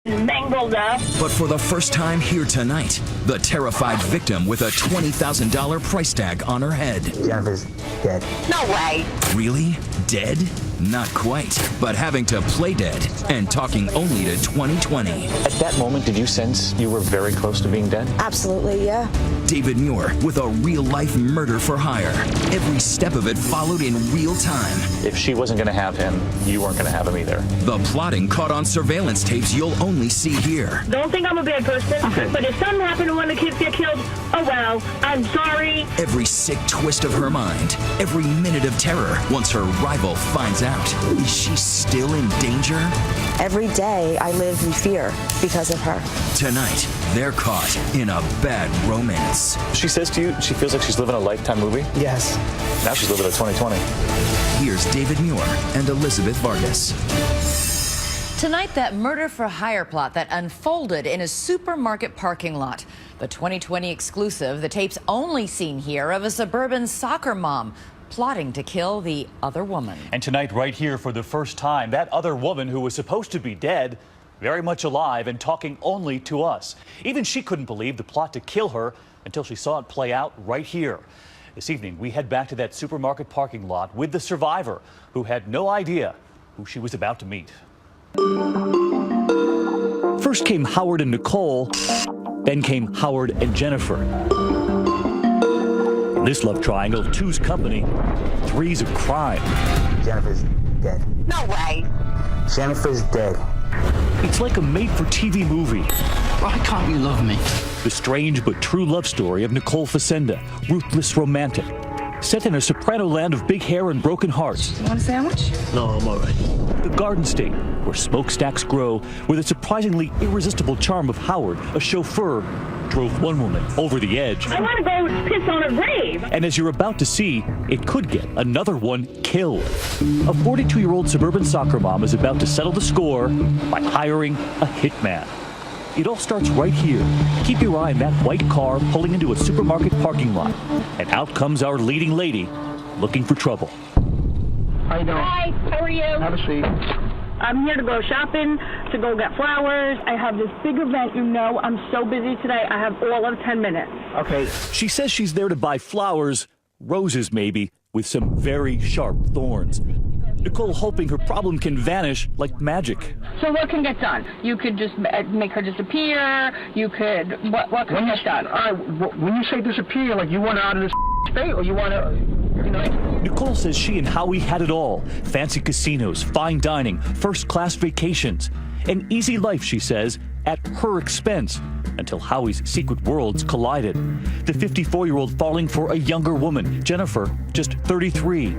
mangled up. But for the first time here tonight, the terrified victim with a $20,000 price tag on her head. Jennifer's dead. No way. Really? Dead? Not quite, but having to play dead and talking only to 2020. At that moment, did you sense you were very close to being dead? Absolutely, yeah. David Muir with a real-life murder for hire. Every step of it followed in real time. If she wasn't going to have him, you weren't going to have him either. The plotting caught on surveillance tapes you'll only see here. Don't think I'm a bad person, but if something happened and one of the kids get killed, oh well, I'm sorry. Every sick twist of her mind, every minute of terror once her rival finds out. Is she still in danger? Every day I live in fear because of her. Tonight, they're caught in a bad romance. She says to you she feels like she's living a Lifetime movie? Yes. Now she's living a 2020. Here's David Muir and Elizabeth Vargas. Tonight, that murder for hire plot that unfolded in a supermarket parking lot. The 2020 exclusive, the tapes only seen here of a suburban soccer mom plotting to kill the other woman. And tonight, right here for the first time, that other woman who was supposed to be dead, very much alive and talking only to us. Even she couldn't believe the plot to kill her until she saw it play out right here. This evening, we head back to that supermarket parking lot with the survivor who had no idea who she was about to meet. First came Howard and Nicole, then came Howard and Jennifer. In this love triangle, two's company, three's a crime. Jennifer's dead. No way. Jennifer's dead. It's like a made-for-TV movie. Why can't you love me? The strange but true love story of Nicole Facenda, ruthless romantic, set in a soprano land of big hair and broken hearts. Want a sandwich? No, I'm all right. The Garden State, where smokestacks grow, with the surprisingly irresistible charm of Howard, a chauffeur, drove one woman over the edge. I want to go piss on a grave. And as you're about to see, it could get another one killed. A 42-year-old suburban soccer mom is about to settle the score by hiring a hitman. It all starts right here. Keep your eye on that white car pulling into a supermarket parking lot. And out comes our leading lady, looking for trouble. How you doing? Hi, how are you? Have a seat. I'm here to go shopping, to go get flowers. I have this big event, you know. I'm so busy today. I have all of 10 minutes. Okay. She says she's there to buy flowers, roses maybe, with some very sharp thorns. Nicole hoping her problem can vanish like magic. So what can get done? You could just make her disappear. You could, what can get done? When you say disappear, like you want her out of this state, or you want to, you know? Nicole says she and Howie had it all. Fancy casinos, fine dining, first-class vacations. An easy life, she says, at her expense, until Howie's secret worlds collided. The 54-year-old falling for a younger woman, Jennifer, just 33.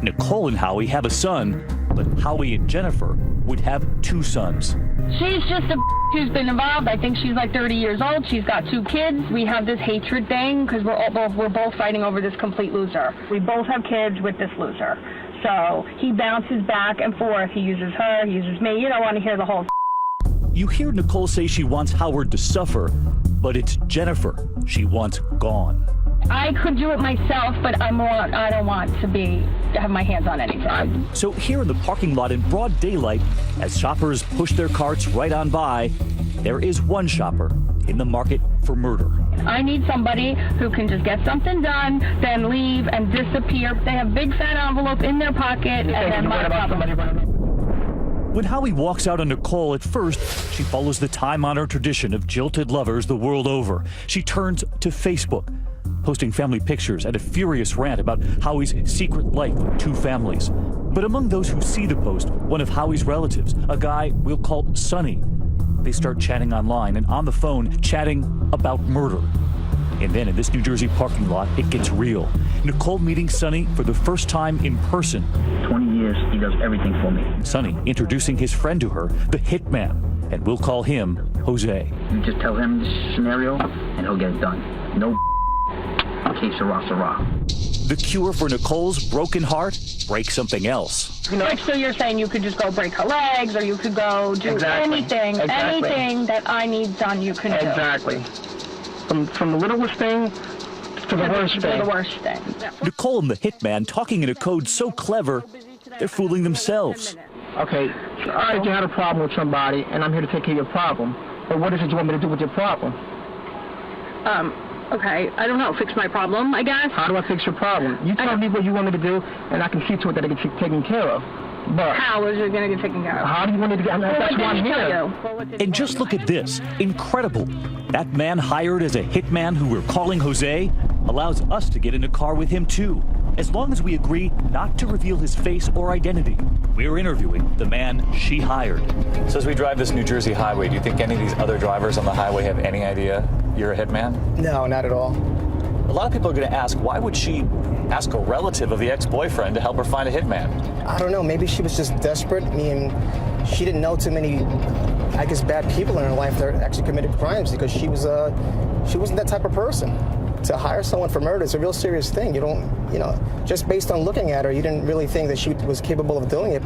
Nicole and Howie have a son, but Howie and Jennifer would have two sons. She's just a who's been involved. I think she's like 30 years old. She's got 2 kids. We have this hatred thing because we're both fighting over this complete loser. We both have kids with this loser. So he bounces back and forth. He uses her, he uses me. You don't want to hear the whole. You hear Nicole say she wants Howard to suffer, but it's Jennifer she wants gone. I could do it myself, but I don't want to have my hands on anything. So here in the parking lot in broad daylight, as shoppers push their carts right on by, there is one shopper in the market for murder. I need somebody who can just get something done, then leave and disappear. They have big fat envelope in their pocket, and then my problem. When Howie walks out on Nicole, at first, she follows the time-honored tradition of jilted lovers the world over. She turns to Facebook, posting family pictures and a furious rant about Howie's secret life with 2 families. But among those who see the post, one of Howie's relatives, a guy we'll call Sonny. They start chatting online and on the phone, chatting about murder. And then in this New Jersey parking lot, it gets real. Nicole meeting Sonny for the first time in person. 20 years, he does everything for me. Sonny introducing his friend to her, the hitman, and we'll call him Jose. You just tell him the scenario, and he'll get it done. No okay, sarah. The cure for Nicole's broken heart? Break something else. Like, so you're saying you could just go break her legs, or you could go do anything that I need done, you can do. Exactly. From the littlest thing to the worst thing. The worst thing. Nicole and the hitman talking in a code so clever, they're fooling themselves. Okay, all right, you had a problem with somebody, and I'm here to take care of your problem. But what is it you want me to do with your problem? Okay, I don't know, fix my problem, I guess. How do I fix your problem? You tell me what you want me to do, and I can see to it that it gets taken care of. But How is it going to get taken care of? how do you want me to get? That's why I'm here. And just look at this. Incredible. That man hired as a hitman who we're calling Jose allows us to get in a car with him too, as long as we agree not to reveal his face or identity. We're interviewing the man she hired. So as we drive this New Jersey highway, do you think any of these other drivers on the highway have any idea you're a hitman? No, not at all. A lot of people are going to ask, why would she ask a relative of the ex-boyfriend to help her find a hitman? I don't know. Maybe she was just desperate. I mean, she didn't know too many, I guess, bad people in her life that actually committed crimes because she wasn't that type of person. To hire someone for murder is a real serious thing. You don't, just based on looking at her, you didn't really think that she was capable of doing it.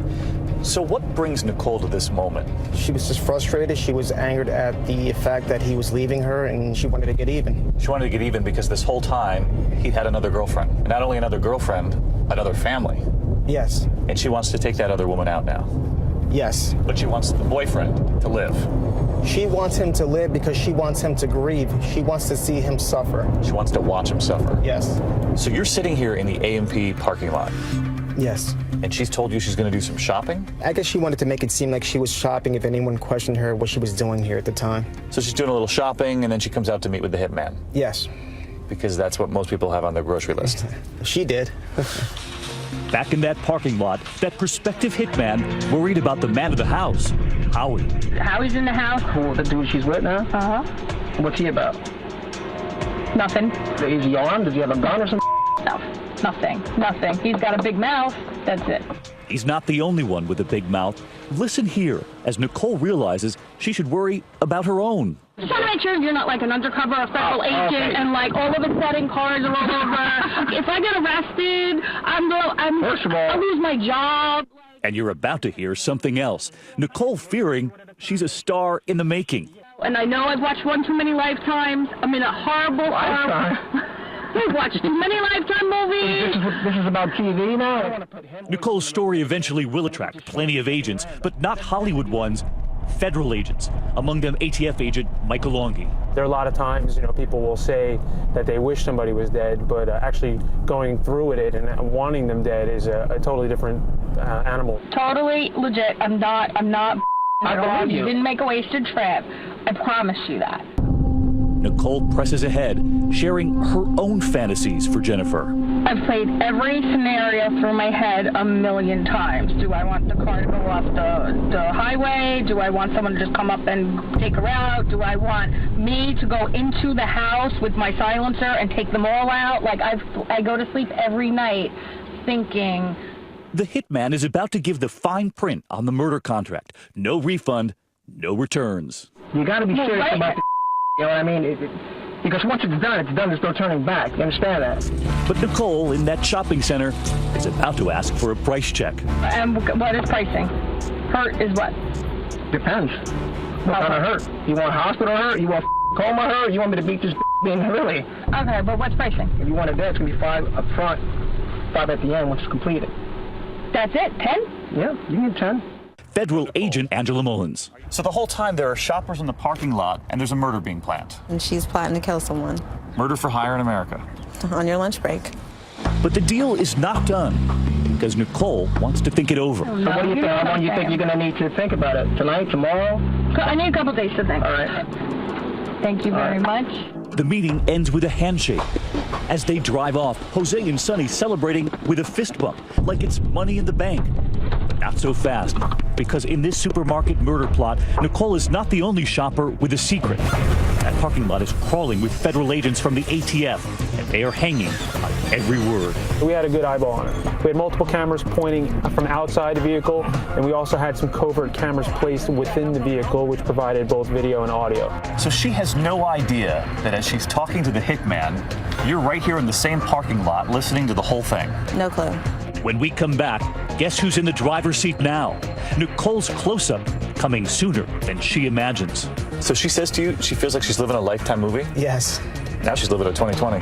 So what brings Nicole to this moment? She was just frustrated. She was angered at the fact that he was leaving her, and she wanted to get even. She wanted to get even because this whole time he had another girlfriend. And not only another girlfriend, another family. Yes. And she wants to take that other woman out now. Yes. But she wants the boyfriend to live. She wants him to live because she wants him to grieve. She wants to see him suffer. She wants to watch him suffer. Yes. So you're sitting here in the A&P parking lot. Yes. And she's told you she's going to do some shopping? I guess she wanted to make it seem like she was shopping if anyone questioned her what she was doing here at the time. So she's doing a little shopping and then she comes out to meet with the hitman. Yes. Because that's what most people have on their grocery list. She did. Back in that parking lot, that prospective hitman worried about the man of the house, Howie. Howie's in the house. Who, the dude she's with now? Uh-huh. What's he about? Nothing. Is he armed? Does he have a gun or something? No, nothing. He's got a big mouth. That's it. He's not the only one with a big mouth. Listen here as Nicole realizes she should worry about her own. Just want to make sure you're not like an undercover or federal agent and like all of a sudden cars are all over. If I get arrested, First of all, I'll lose my job. And you're about to hear something else. Nicole fearing she's a star in the making. And I know I've watched one too many Lifetimes. I'm in a horrible. You've watched too many Lifetime movies. This is about TV now? Nicole's story eventually will attract plenty of agents, but not Hollywood ones, federal agents. Among them, ATF agent Michael Longi. There are a lot of times, people will say that they wish somebody was dead, but actually going through with it and wanting them dead is a totally different animal. Totally legit. I'm not. I believe You you. didn't make a wasted trip. I promise you that. Nicole presses ahead, sharing her own fantasies for Jennifer. I've played every scenario through my head a million times. Do I want the car to go off the highway? Do I want someone to just come up and take her out? Do I want me to go into the house with my silencer and take them all out? Like, I go to sleep every night thinking. The hitman is about to give the fine print on the murder contract. No refund, no returns. You got to be serious about the you know what I mean? Because once it's done, there's no turning back. You understand that? But Nicole, in that shopping center, is about to ask for a price check. And what is pricing? Hurt is what? Depends. What kind of hurt? You want hospital hurt? You want coma hurt? You want me to beat this being really? Okay, but what's pricing? If you want it there, it's going to be 5 up front, 5 at the end once it's completed. That's it? 10? Yeah, you get 10. Federal agent Angela Mullins. So the whole time there are shoppers in the parking lot and there's a murder being planned. And she's plotting to kill someone Murder for hire in America. on your lunch break. But the deal is not done because Nicole wants to think it over. So what do you think? How long do you think you're going to need to think about it? Tonight, tomorrow? I need a couple days to think. All right. Thank you very much. The meeting ends with a handshake. As they drive off, Jose and Sonny celebrating with a fist bump, like it's money in the bank. But not so fast, because in this supermarket murder plot, Nicole is not the only shopper with a secret. That parking lot is crawling with federal agents from the ATF, and they are hanging on every word. We had a good eyeball on her. We had multiple cameras pointing from outside the vehicle, and we also had some covert cameras placed within the vehicle, which provided both video and audio. So she has no idea that as she's talking to the hitman, you're right here in the same parking lot listening to the whole thing. No clue. When we come back, guess who's in the driver's seat now? Nicole's close-up coming sooner than she imagines. So she says to you, she feels like she's living a Lifetime movie? Yes. Now she's living a 2020.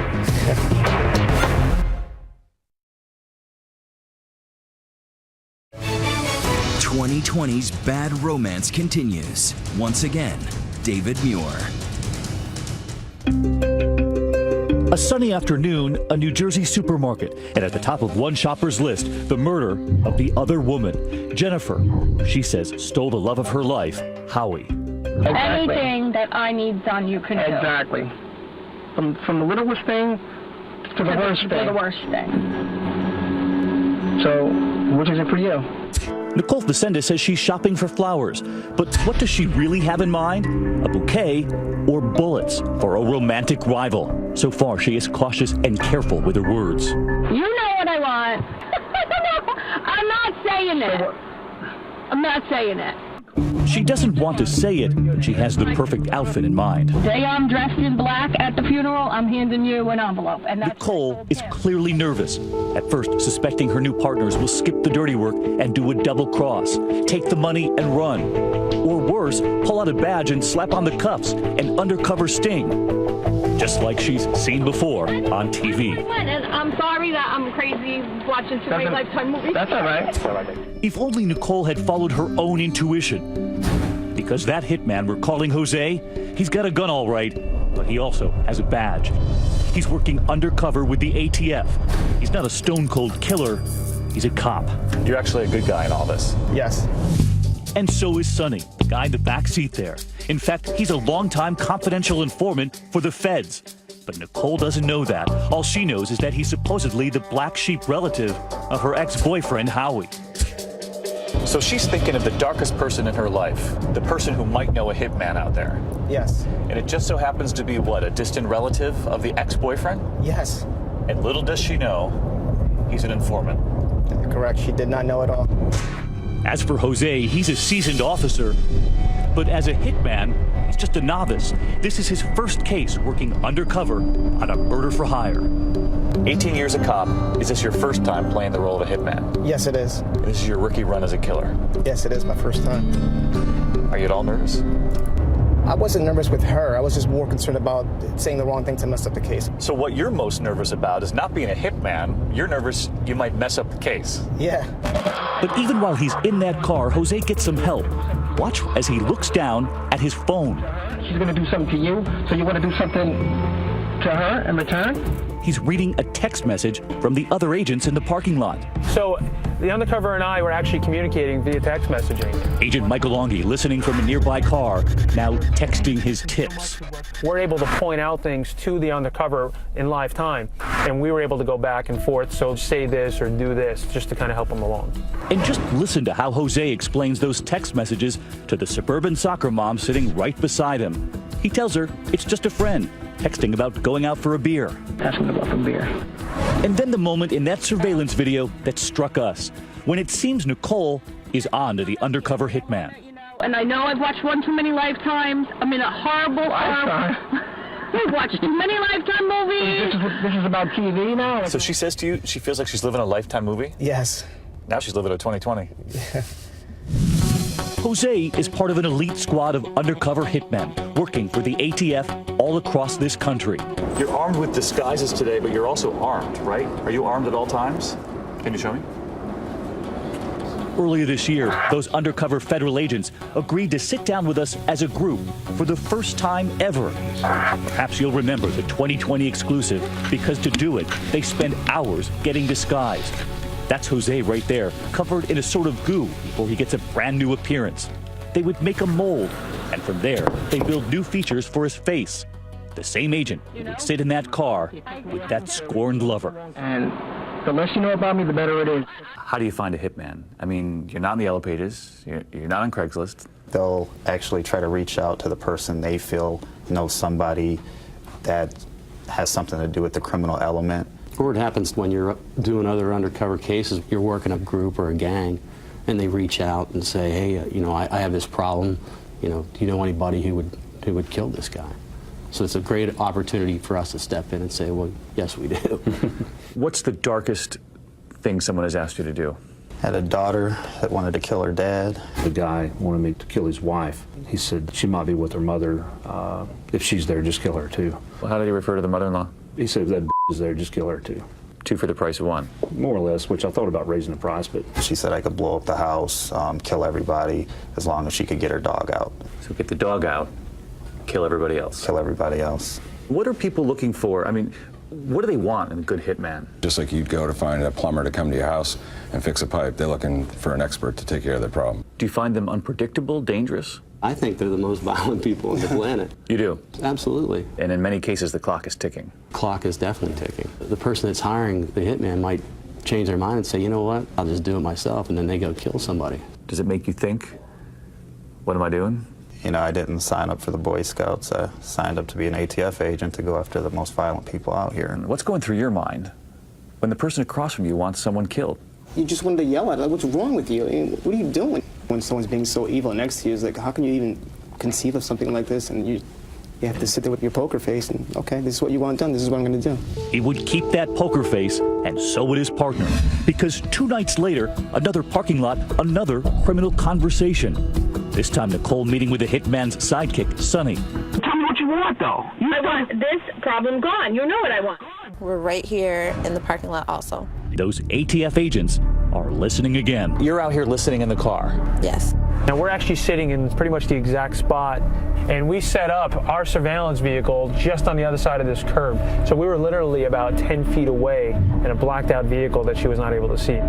2020 2020's bad romance continues. Once again, David Muir. A sunny afternoon, a New Jersey supermarket, and at the top of one shopper's list, the murder of the other woman, Jennifer. She says stole the love of her life, Howie. Exactly. Anything that I need done, you can do. Exactly. From the littlest thing to the worst To thing. the worst thing. So, which is it for you? Nicole Facenda says she's shopping for flowers, but what does she really have in mind? A bouquet or bullets for a romantic rival? So far, she is cautious and careful with her words. You know what I want. I'm not saying it. I'm not saying it. She doesn't want to say it, but she has the perfect outfit in mind. Day I'm dressed in black at the funeral, I'm handing you an envelope. And that's Nicole is clearly nervous, at first suspecting her new partners will skip the dirty work and do a double cross, take the money and run. Or worse, pull out a badge and slap on the cuffs, an undercover sting. Just like she's seen before on TV. And I'm sorry that I'm crazy watching too many Lifetime movies. That's all right. If only Nicole had followed her own intuition. Because that hitman we're calling Jose, he's got a gun all right, but he also has a badge. He's working undercover with the ATF. He's not a stone-cold killer, he's a cop. You're actually a good guy in all this. Yes. And so is Sonny, the guy in the back seat there. In fact, he's a longtime confidential informant for the feds. But Nicole doesn't know that. All she knows is that he's supposedly the black sheep relative of her ex-boyfriend, Howie. So she's thinking of the darkest person in her life, the person who might know a hitman out there. Yes. And it just so happens to be what, a distant relative of the ex-boyfriend? Yes. And little does she know, he's an informant. Correct. She did not know at all. As for Jose, he's a seasoned officer. But as a hitman, he's just a novice. This is his first case working undercover on a murder for hire. 18 years a cop, is this your first time playing the role of a hitman? Yes, it is. And this is your rookie run as a killer? Yes, it is my first time. Are you at all nervous? I wasn't nervous with her. I was just more concerned about saying the wrong thing to mess up the case. So what you're most nervous about is not being a hitman. You're nervous you might mess up the case. Yeah. But even while he's in that car, Jose gets some help. Watch as he looks down at his phone. She's going to do something to you, so you want to do something to her in return? He's reading a text message from the other agents in the parking lot. So the undercover and I were actually communicating via text messaging. Agent Michael Longi, listening from a nearby car, now texting his tips. We're able to point out things to the undercover in live time, and we were able to go back and forth, so say this or do this, just to kind of help him along. And just listen to how Jose explains those text messages to the suburban soccer mom sitting right beside him. He tells her it's just a friend, texting about going out for a beer. Asking about the beer. And then the moment in that surveillance video that struck us, when it seems Nicole is on to the undercover hitman. And I know I've watched one too many Lifetimes. I'm in a horrible... I've watched too many Lifetime movies. This is about TV now? So she says to you, she feels like she's living a Lifetime movie? Yes. Now she's living a 2020. Jose is part of an elite squad of undercover hitmen working for the ATF all across this country. You're armed with disguises today, but you're also armed, right? Are you armed at all times? Can you show me? Earlier this year, those undercover federal agents agreed to sit down with us as a group for the first time ever. Perhaps you'll remember the 2020 exclusive, because to do it, they spend hours getting disguised. That's Jose right there, covered in a sort of goo before he gets a brand new appearance. They would make a mold, and from there, they build new features for his face. The same agent would sit in that car with that scorned lover. And the less you know about me, the better it is. How do you find a hitman? I mean, you're not in the Yellow Pages, you're not on Craigslist. They'll actually try to reach out to the person they feel knows somebody that has something to do with the criminal element. Or it happens when you're doing other undercover cases, you're working a group or a gang, and they reach out and say, hey, I have this problem, do you know anybody who would kill this guy? So it's a great opportunity for us to step in and say, well, yes, we do. What's the darkest thing someone has asked you to do? Had a daughter that wanted to kill her dad. The guy wanted me to kill his wife. He said she might be with her mother. If she's there, just kill her too. Well, how did he refer to the mother-in-law? He said if that is there, just kill her too. 2 for the price of 1. More or less, which I thought about raising the price, but She said I could blow up the house, kill everybody, as long as she could get her dog out. So get the dog out, kill everybody else. Kill everybody else. What are people looking for? I mean, what do they want in a good hitman? Just like you'd go to find a plumber to come to your house and fix a pipe, they're looking for an expert to take care of their problem. Do you find them unpredictable, dangerous? I think they're the most violent people on the planet. You do? Absolutely. And in many cases, the clock is ticking. Clock is definitely ticking. The person that's hiring the hitman might change their mind and say, you know what, I'll just do it myself, and then they go kill somebody. Does it make you think, what am I doing? You know, I didn't sign up for the Boy Scouts. I signed up to be an ATF agent to go after the most violent people out here. What's going through your mind when the person across from you wants someone killed? You just wanted to yell at her. Like, what's wrong with you? I mean, what are you doing? When someone's being so evil next to you, it's like, how can you even conceive of something like this? And you have to sit there with your poker face and, okay, this is what you want done. This is what I'm going to do. He would keep that poker face, and so would his partner. Because 2 nights later, another parking lot, another criminal conversation. This time, Nicole meeting with the hitman's sidekick, Sonny. Tell me what you want, though. I want this problem gone. You know what I want. We're right here in the parking lot also. Those ATF agents are listening again. You're out here listening in the car. Yes. Now we're actually sitting in pretty much the exact spot, and we set up our surveillance vehicle just on the other side of this curb. So we were literally about 10 feet away in a blacked out vehicle that she was not able to see.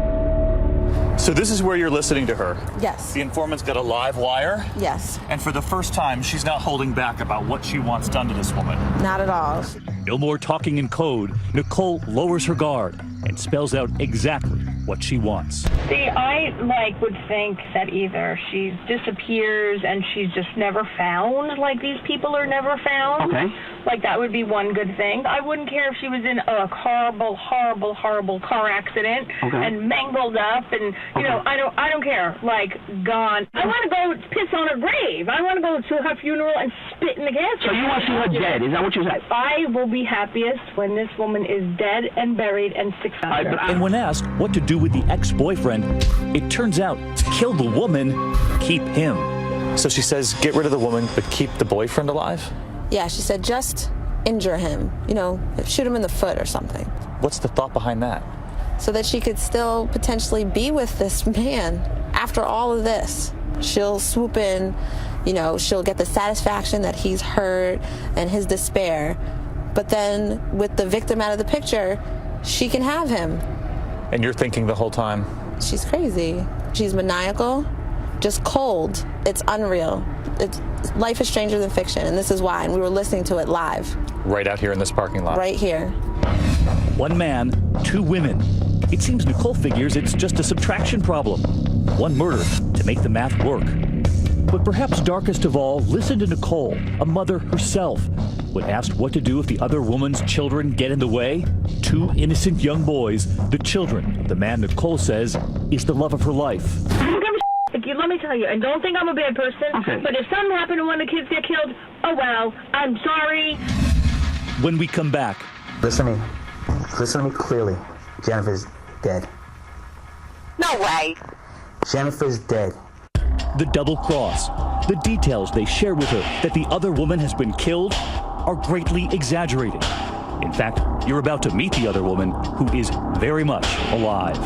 So this is where you're listening to her? Yes. The informant's got a live wire? Yes. And for the first time, she's not holding back about what she wants done to this woman. Not at all. No more talking in code. Nicole lowers her guard and spells out exactly what she wants. See, I would think that either she disappears and she's just never found, like these people are never found. Okay. Like that would be one good thing. I wouldn't care if she was in a horrible, horrible, horrible car accident and mangled up, and you know, I don't care. Like gone. I want to go piss on her grave. I want to go to her funeral and spit in the gas. So you want to see her dead? Is that what you said? I will be happiest when this woman is dead and buried and 6 hours. And when asked what to do with the ex-boyfriend, it turns out kill the woman, keep him. So she says, get rid of the woman, but keep the boyfriend alive? Yeah, she said just injure him, you know, shoot him in the foot or something. What's the thought behind that? So that she could still potentially be with this man after all of this. She'll swoop in, you know, she'll get the satisfaction that he's hurt and his despair. But then with the victim out of the picture, she can have him. And you're thinking the whole time? She's crazy. She's maniacal, just cold. It's unreal. Life is stranger than fiction, and this is why. And we were listening to it live. Right out here in this parking lot? Right here. 1 man, 2 women. It seems Nicole figures it's just a subtraction problem. 1 murder to make the math work. But perhaps darkest of all, listen to Nicole, a mother herself. When asked what to do if the other woman's children get in the way, 2 innocent young boys, the children of the man Nicole says is the love of her life. Let me tell you, and don't think I'm a bad person, but if something happened and one of the kids get killed, oh well, I'm sorry. When we come back. Listen to me clearly. Jennifer's dead. No way. Jennifer's dead. The double cross, the details they share with her that the other woman has been killed are greatly exaggerated. In fact, you're about to meet the other woman who is very much alive.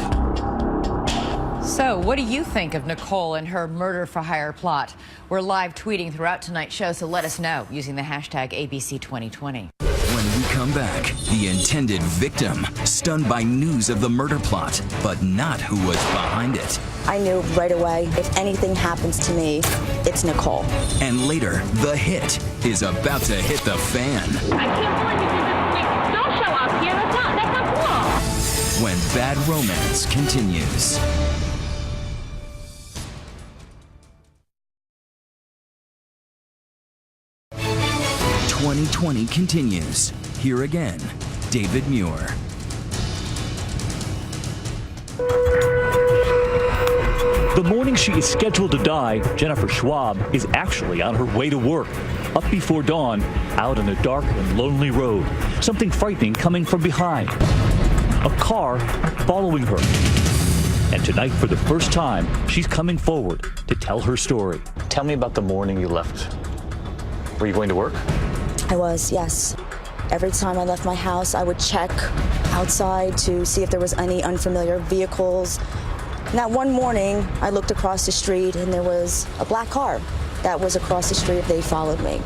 So, what do you think of Nicole and her murder for hire plot? We're live tweeting throughout tonight's show, so let us know using the hashtag ABC2020. When we come back, the intended victim, stunned by news of the murder plot, but not who was behind it. I knew right away, if anything happens to me, it's Nicole. And later, the hit is about to hit the fan. I can't believe you did this. Don't show up here. That's not cool. When Bad Romance continues. 2020 continues. Here again, David Muir. The morning she is scheduled to die, Jennifer Schwab is actually on her way to work. Up before dawn, out on a dark and lonely road. Something frightening coming from behind. A car following her. And tonight, for the first time, she's coming forward to tell her story. Tell me about the morning you left. Were you going to work? I was, yes. Every time I left my house, I would check outside to see if there was any unfamiliar vehicles. And that one morning, I looked across the street and there was a black car that was across the street. They followed me.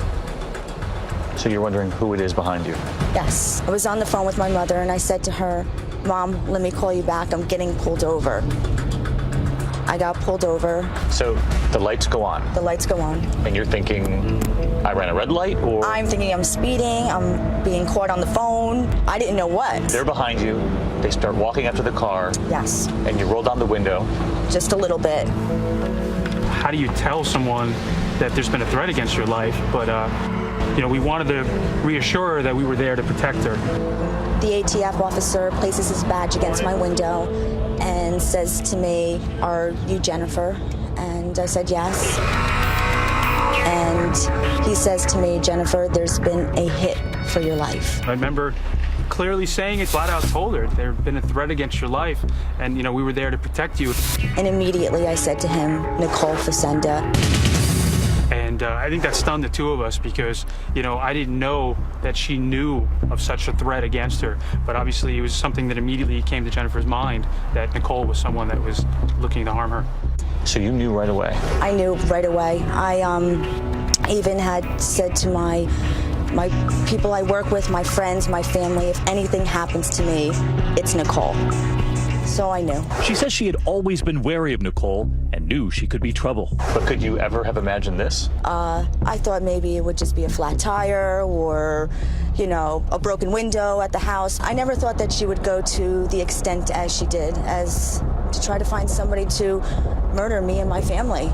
So you're wondering who it is behind you? Yes. I was on the phone with my mother and I said to her, Mom, let me call you back. I'm getting pulled over. I got pulled over. So the lights go on. The lights go on. And you're thinking, I ran a red light, or? I'm thinking I'm speeding, I'm being caught on the phone. I didn't know what. They're behind you. They start walking after the car. Yes. And you roll down the window. Just a little bit. How do you tell someone that there's been a threat against your life? But, we wanted to reassure her that we were there to protect her. The ATF officer places his badge against my window and says to me, "Are you Jennifer?" And I said, "Yes." And he says to me, "Jennifer, there's been a hit for your life." I remember clearly saying it, flat out told her there had been a threat against your life, and we were there to protect you. And immediately I said to him, "Nicole Facenda." And I think that stunned the two of us because, I didn't know that she knew of such a threat against her. But obviously it was something that immediately came to Jennifer's mind, that Nicole was someone that was looking to harm her. So you knew right away? I knew right away. I even had said to my people I work with, my friends, my family, if anything happens to me, it's Nicole. So I knew. She says she had always been wary of Nicole and knew she could be trouble. But could you ever have imagined this? I thought maybe it would just be a flat tire or, a broken window at the house. I never thought that she would go to the extent as she did, as to try to find somebody to murder me and my family.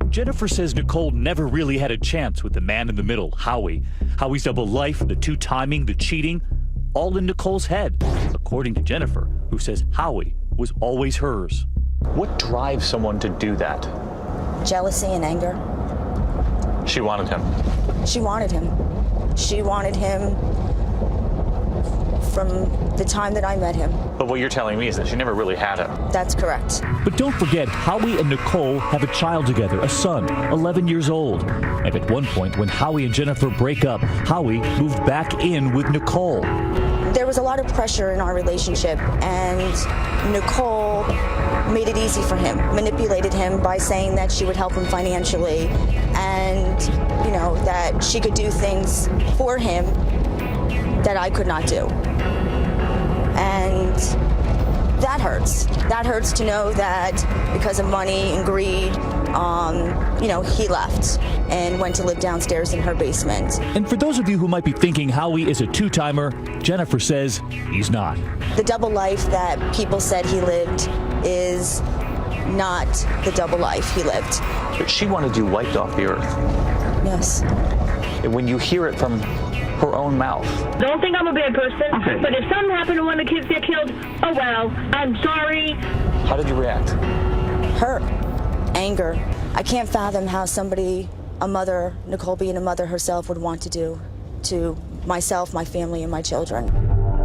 Jennifer says Nicole never really had a chance with the man in the middle, Howie. Howie's double life, the two-timing, the cheating, all in Nicole's head, according to Jennifer, who says Howie was always hers. What drives someone to do that? Jealousy and anger. She wanted him. She wanted him. She wanted him from the time that I met him. But what you're telling me is that she never really had him. That's correct. But don't forget, Howie and Nicole have a child together, a son, 11 years old. And at one point, when Howie and Jennifer break up, Howie moved back in with Nicole. There was a lot of pressure in our relationship, and Nicole made it easy for him, manipulated him by saying that she would help him financially and, that she could do things for him that I could not do. And that hurts. That hurts to know that because of money and greed, he left and went to live downstairs in her basement. And for those of you who might be thinking Howie is a two-timer, Jennifer says he's not. The double life that people said he lived is not the double life he lived. But she wanted you wiped off the earth. Yes. And when you hear it from her own mouth. Don't think I'm a bad person, but if something happened and one of the kids get killed, oh well, I'm sorry. How did you react? Hurt, anger. I can't fathom how somebody, a mother, Nicole being a mother herself, would want to do to myself, my family, and my children.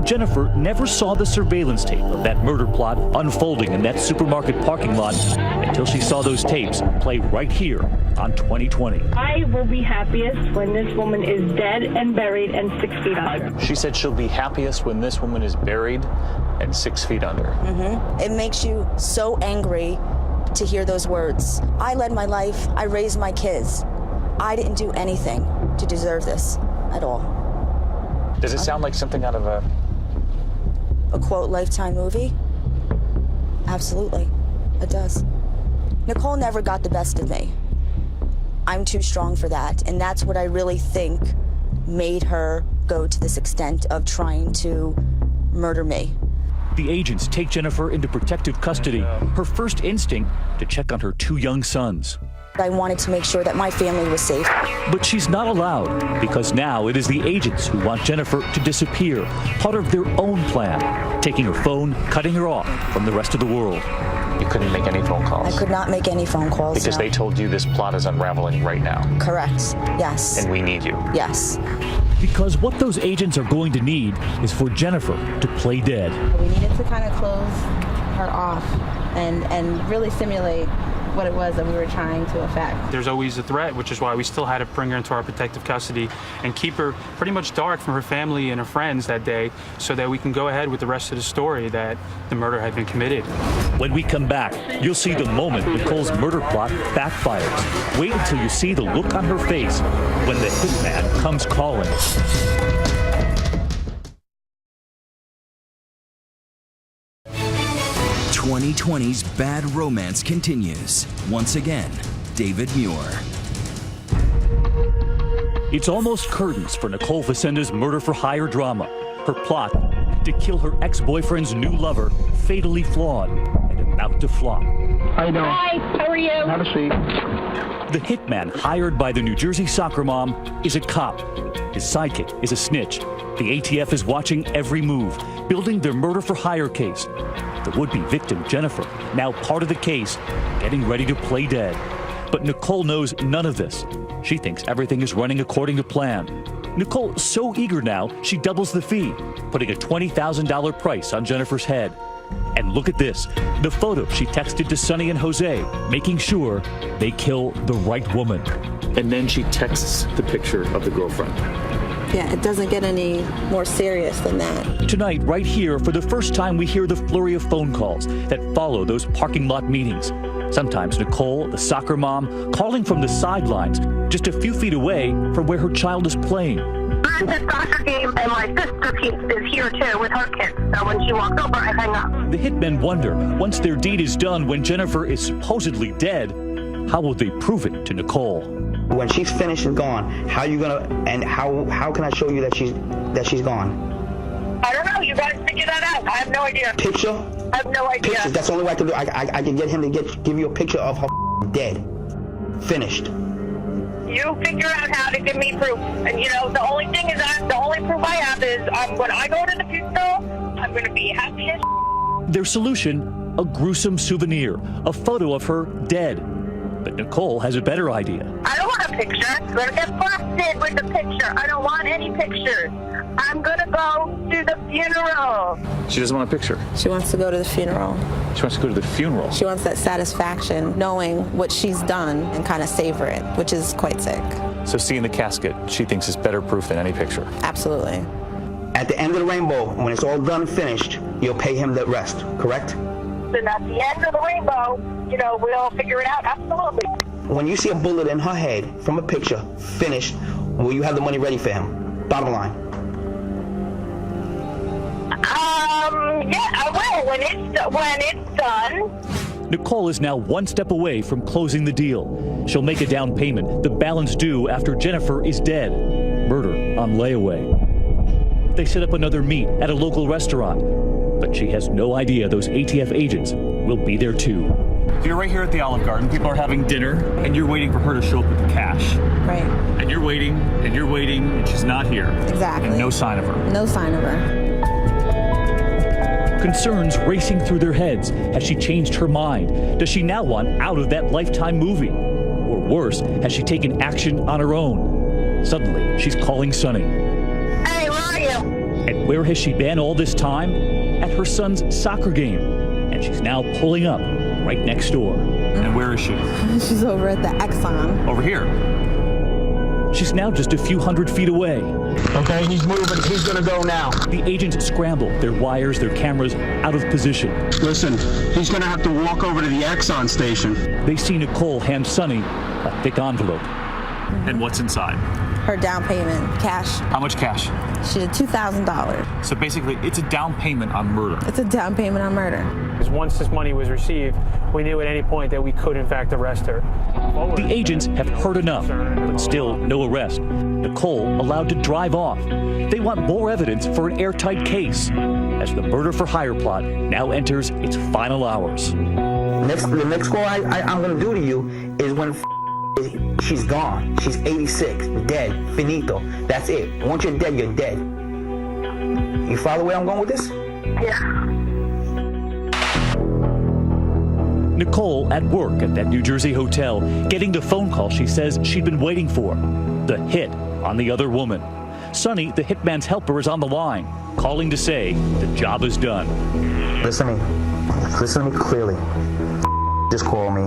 Jennifer never saw the surveillance tape of that murder plot unfolding in that supermarket parking lot until she saw those tapes play right here on 2020. I will be happiest when this woman is dead and buried and 6 feet under. She said she'll be happiest when this woman is buried and 6 feet under. Mm-hmm. It makes you so angry to hear those words. I led my life. I raised my kids. I didn't do anything to deserve this at all. Does it sound like something out of a quote Lifetime movie? Absolutely, it does. Nicole never got the best of me. I'm too strong for that, and that's what I really think made her go to this extent of trying to murder me. The agents take Jennifer into protective custody. Her first instinct to check on her 2 young sons. I wanted to make sure that my family was safe. But she's not allowed, because now it is the agents who want Jennifer to disappear, part of their own plan, taking her phone, cutting her off from the rest of the world. You couldn't make any phone calls? I could not make any phone calls, because no. They told you this plot is unraveling right now? Correct, yes. And we need you? Yes. Because what those agents are going to need is for Jennifer to play dead. We needed to kind of close her off and really simulate what it was that we were trying to affect. There's always a threat, which is why we still had to bring her into our protective custody and keep her pretty much dark from her family and her friends that day so that we can go ahead with the rest of the story that the murder had been committed. When we come back, you'll see the moment Nicole's murder plot backfires. Wait until you see the look on her face when the hitman comes calling. 2020's bad romance continues. Once again, David Muir. It's almost curtains for Nicole Facenda's murder-for-hire drama. Her plot, to kill her ex-boyfriend's new lover, fatally flawed and about to flop. How you doing? Hi, how are you? Have a seat. The hitman hired by the New Jersey soccer mom is a cop. His sidekick is a snitch. The ATF is watching every move, building their murder-for-hire case. The would-be victim, Jennifer, now part of the case, getting ready to play dead. But Nicole knows none of this. She thinks everything is running according to plan. Nicole's so eager now, she doubles the fee, putting a $20,000 price on Jennifer's head. And look at this, the photo she texted to Sonny and Jose, making sure they kill the right woman. And then she texts the picture of the girlfriend. Yeah, it doesn't get any more serious than that. Tonight, right here, for the first time, we hear the flurry of phone calls that follow those parking lot meetings. Sometimes Nicole, the soccer mom, calling from the sidelines, just a few feet away from where her child is playing. I'm at the soccer game, and my sister is here too with her kids. So when she walks over, I hang up. The hitmen wonder, once their deed is done, when Jennifer is supposedly dead, how will they prove it to Nicole? When she's finished and gone, how you gonna, and how can I show you that she's gone? I don't know. You guys figure that out. I have no idea. Picture? I have no idea. Pictures. That's the only way I can do. I can get him to give you a picture of her dead, finished. You figure out how to give me proof. And you know, the only thing is the only proof I have is when I go to the funeral, I'm going to be happy as. Their solution, a gruesome souvenir, a photo of her dead. But Nicole has a better idea. I don't want a picture. I'm going to get busted with the picture. I don't want any pictures. I'm going to go to the funeral. She doesn't want a picture. She wants to go to the funeral. She wants to go to the funeral. She wants that satisfaction, knowing what she's done and kind of savor it, which is quite sick. So seeing the casket, she thinks is better proof than any picture. Absolutely. At the end of the rainbow, when it's all done and finished, you'll pay him the rest, correct? Then at the end of the rainbow, you know, we'll figure it out. Absolutely. When you see a bullet in her head from a picture, finished, will you have the money ready for him? Bottom line. Yeah, I will when it's done. Nicole is now one step away from closing the deal. She'll make a down payment, the balance due after Jennifer is dead. Murder on layaway. They set up another meet at a local restaurant, but she has no idea those ATF agents will be there too. So you're right here at the Olive Garden. People are having dinner, and you're waiting for her to show up with the cash. Right. And you're waiting, and she's not here. Exactly. And no sign of her. No sign of her. Concerns racing through their heads. Has she changed her mind? Does she now want out of that Lifetime movie? Or worse, has she taken action on her own? Suddenly, she's calling Sonny. Hey, where are you? And where has she been all this time? At her son's soccer game. And she's now pulling up right next door. And where is she? She's over at the Exxon. Over here. She's now just a few hundred feet away. Okay, he's moving. He's gonna go now. The agents scramble, their wires, their cameras out of position. Listen, he's gonna have to walk over to the Exxon station. They see Nicole hand Sonny a thick envelope. And what's inside? Her down payment, cash. How much cash? She did $2,000. So basically, it's a down payment on murder. It's a down payment on murder. Because once this money was received, we knew at any point that we could, in fact, arrest her. The agents have heard enough, but still no arrest. Nicole allowed to drive off. They want more evidence for an airtight case, as the murder-for-hire plot now enters its final hours. The next call I'm going to do to you is when she's gone. She's 86, dead, finito. That's it. Once you're dead, you're dead. You follow where I'm going with this? Yeah. Nicole at work at that New Jersey hotel, getting the phone call she says she'd been waiting for. The hit on the other woman. Sonny, the hitman's helper, is on the line, calling to say the job is done. Listen to me clearly. Just call me.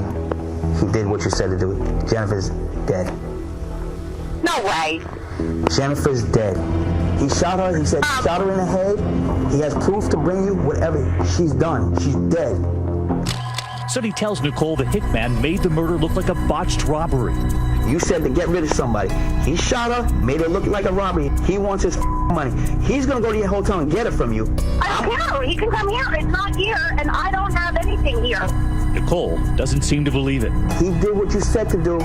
He did what you said to do. Jennifer's dead. No way. Jennifer's dead. He shot her. He said he shot her in the head. He has proof to bring you whatever. She's done. She's dead. Sonny tells Nicole the hitman made the murder look like a botched robbery. You said to get rid of somebody. He shot her, made it look like a robbery. He wants his money. He's going to go to your hotel and get it from you. I don't care. He can come here. It's not here, and I don't have anything here. Nicole doesn't seem to believe it. He did what you said to do.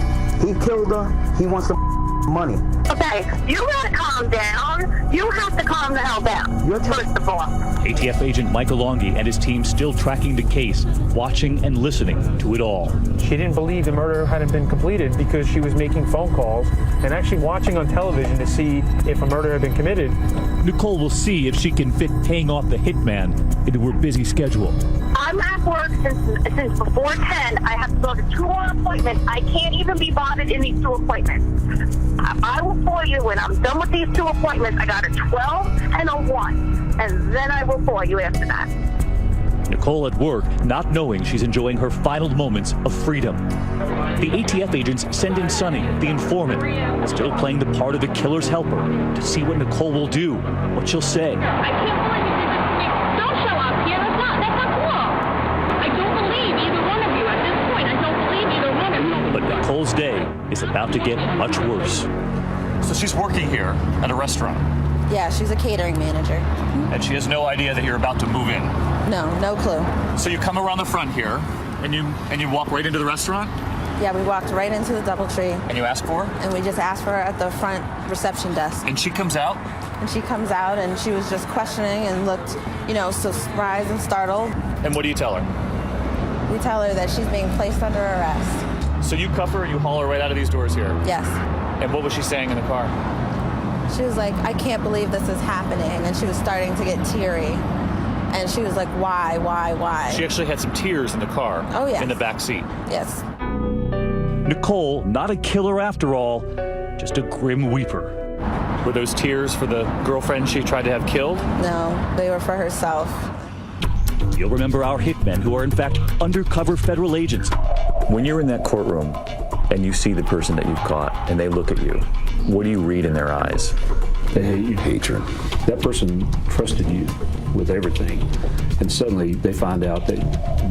He killed her. He wants the money. Okay, you gotta calm down. You have to calm the hell down, first of all. ATF agent Michael Longi and his team still tracking the case, watching and listening to it all. She didn't believe the murder hadn't been completed because she was making phone calls and actually watching on television to see if a murder had been committed. Nicole will see if she can fit paying off the hitman into her busy schedule. I'm at work since before 10. I have to go to 2 more appointments. I can't even be bothered in these 2 appointments. I will call you when I'm done with these 2 appointments. I got a 12 and a 1, and then I will call you after that. Nicole at work, not knowing she's enjoying her final moments of freedom. The ATF agents send in Sonny, the informant, still playing the part of the killer's helper, to see what Nicole will do, what she'll say. I can't believe you did this to me. Don't show up here. That's not cool. I don't believe either one of you at this point. I don't believe either one of you. But Nicole's day is about to get much worse. So she's working here at a restaurant. Yeah, she's a catering manager. And she has no idea that you're about to move in. No clue. So you come around the front here, and you walk right into the restaurant? Yeah, we walked right into the DoubleTree. And you ask for her? And we just asked for her at the front reception desk. And she comes out? And she comes out, and she was just questioning and looked, so surprised and startled. And what do you tell her? We tell her that she's being placed under arrest. So you cuff her and you haul her right out of these doors here? Yes. And what was she saying in the car? She was like, I can't believe this is happening. And she was starting to get teary. And she was like, why? She actually had some tears in the car. Oh, yes. In the back seat. Yes. Nicole, not a killer after all, just a grim weeper. Were those tears for the girlfriend she tried to have killed? No, they were for herself. You'll remember our hitmen, who are in fact undercover federal agents. When you're in that courtroom and you see the person that you've caught and they look at you, what do you read in their eyes? They hate you. Hatred. That person trusted you with everything, and suddenly they find out that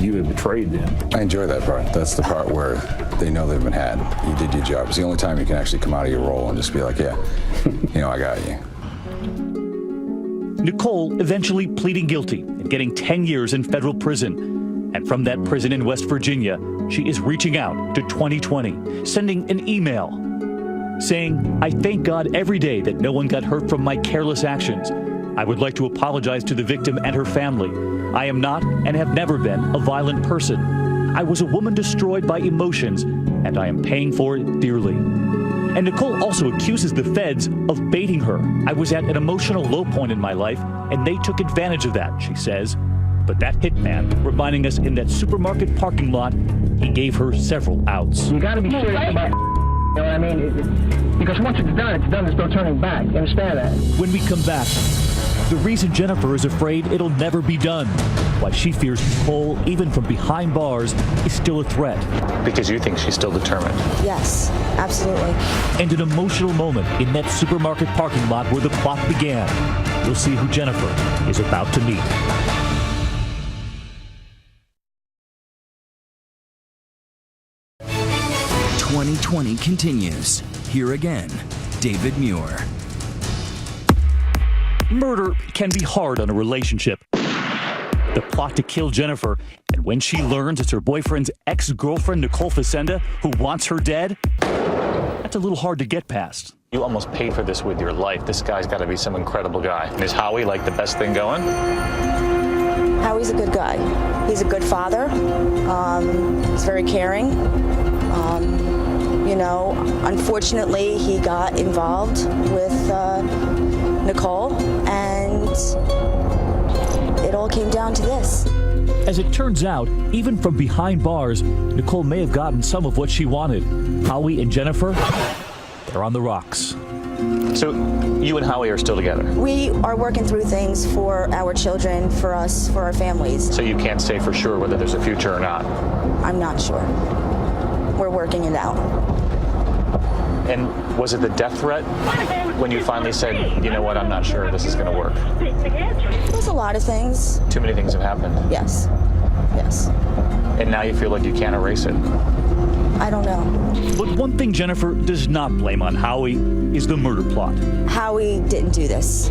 you have betrayed them. I enjoy that part. That's the part where they know they've been had. You did your job. It's the only time you can actually come out of your role and just be like, yeah, I got you. Nicole eventually pleading guilty and getting 10 years in federal prison. And from that prison in West Virginia, she is reaching out to 2020, sending an email saying, I thank God every day that no one got hurt from my careless actions. I would like to apologize to the victim and her family. I am not and have never been a violent person. I was a woman destroyed by emotions, and I am paying for it dearly. And Nicole also accuses the feds of baiting her. I was at an emotional low point in my life, and they took advantage of that, she says. But that hitman, reminding us in that supermarket parking lot, he gave her several outs. You got to be serious about you know what I mean? Because once it's done, there's no turning back. You understand that? When we come back, the reason Jennifer is afraid it'll never be done, why she fears Nicole, even from behind bars, is still a threat. Because you think she's still determined. Yes, absolutely. And an emotional moment in that supermarket parking lot where the plot began. We'll see who Jennifer is about to meet. "2020 continues. Here again, David Muir. Murder can be hard on a relationship. The plot to kill Jennifer, and when she learns it's her boyfriend's ex-girlfriend, Nicole Facenda, who wants her dead, that's a little hard to get past. You almost paid for this with your life. This guy's got to be some incredible guy. And is Howie like the best thing going? Howie's a good guy. He's a good father. He's very caring. Unfortunately, he got involved with Nicole, and it all came down to this. As it turns out, even from behind bars, Nicole may have gotten some of what she wanted. Howie and Jennifer, they're on the rocks. So you and Howie are still together? We are working through things for our children, for us, for our families. So you can't say for sure whether there's a future or not? I'm not sure. we're working it out. And was it the death threat when you finally said, you know what, I'm not sure this is going to work? There's a lot of things. Too many things have happened. Yes. Yes. And now you feel like you can't erase it. I don't know. But one thing Jennifer does not blame on Howie is the murder plot. Howie didn't do this.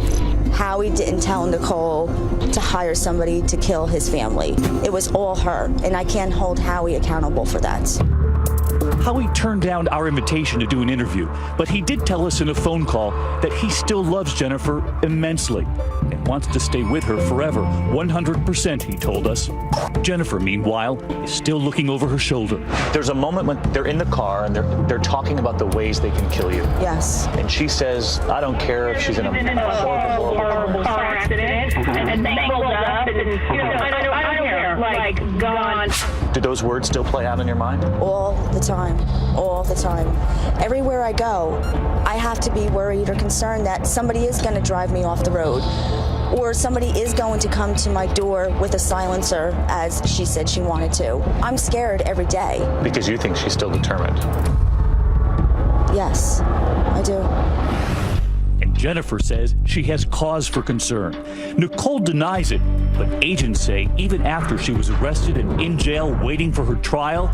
Howie didn't tell Nicole to hire somebody to kill his family. It was all her, and I can't hold Howie accountable for that. Howie turned down our invitation to do an interview, but he did tell us in a phone call that he still loves Jennifer immensely and wants to stay with her forever, 100%, he told us. Jennifer, meanwhile, is still looking over her shoulder. There's a moment when they're in the car and they're talking about the ways they can kill you. Yes. And she says, I don't care if she's in a horrible car accident, and they rolled up, and I don't care, like, gone. Do those words still play out in your mind? All the time. All the time. Everywhere I go, I have to be worried or concerned that somebody is going to drive me off the road, or somebody is going to come to my door with a silencer, as she said she wanted to. I'm scared every day. Because you think she's still determined. Yes, I do. And Jennifer says she has cause for concern. Nicole denies it, but agents say even after she was arrested and in jail waiting for her trial,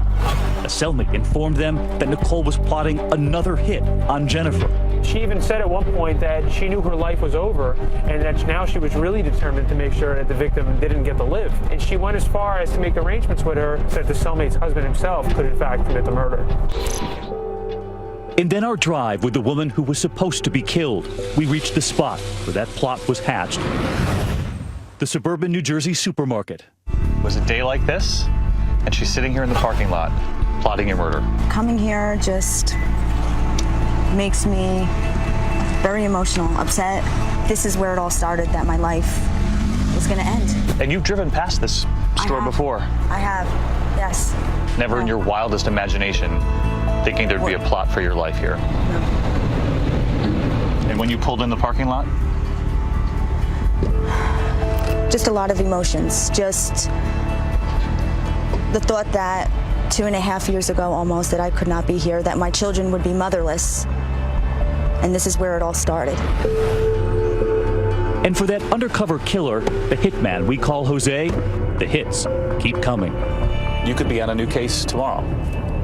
a cellmate informed them that Nicole was plotting another hit on Jennifer. She even said at one point that she knew her life was over and that now she was really determined to make sure that the victim didn't get to live. And she went as far as to make arrangements with her so that the cellmate's husband himself could in fact commit the murder. And then our drive with the woman who was supposed to be killed. We reached the spot where that plot was hatched. The suburban New Jersey supermarket. It was a day like this, and she's sitting here in the parking lot, plotting your murder. Coming here just makes me very emotional, upset. This is where it all started, that my life was going to end. And you've driven past this store before. I have, yes. Never in your wildest imagination thinking there'd be a plot for your life here. No. And when you pulled in the parking lot? Just a lot of emotions. Just the thought that 2.5 years ago almost that I could not be here, that my children would be motherless. And this is where it all started. And for that undercover killer, the hitman we call Jose, the hits keep coming. You could be on a new case tomorrow.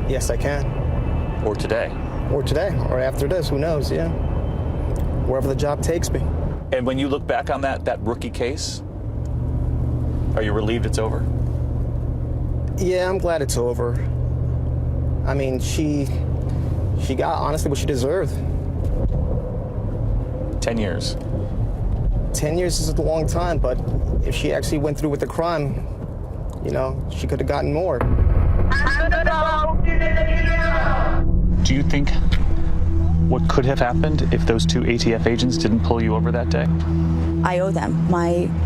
Yes, I can. Or today. Or today, or after this, who knows, yeah. Wherever the job takes me. And when you look back on that rookie case, are you relieved it's over? Yeah, I'm glad it's over. I mean, she got, honestly, what she deserved. 10 years. 10 years is a long time, but if she actually went through with the crime, you know, she could have gotten more. Do you think what could have happened if those two ATF agents didn't pull you over that day? I owe them. My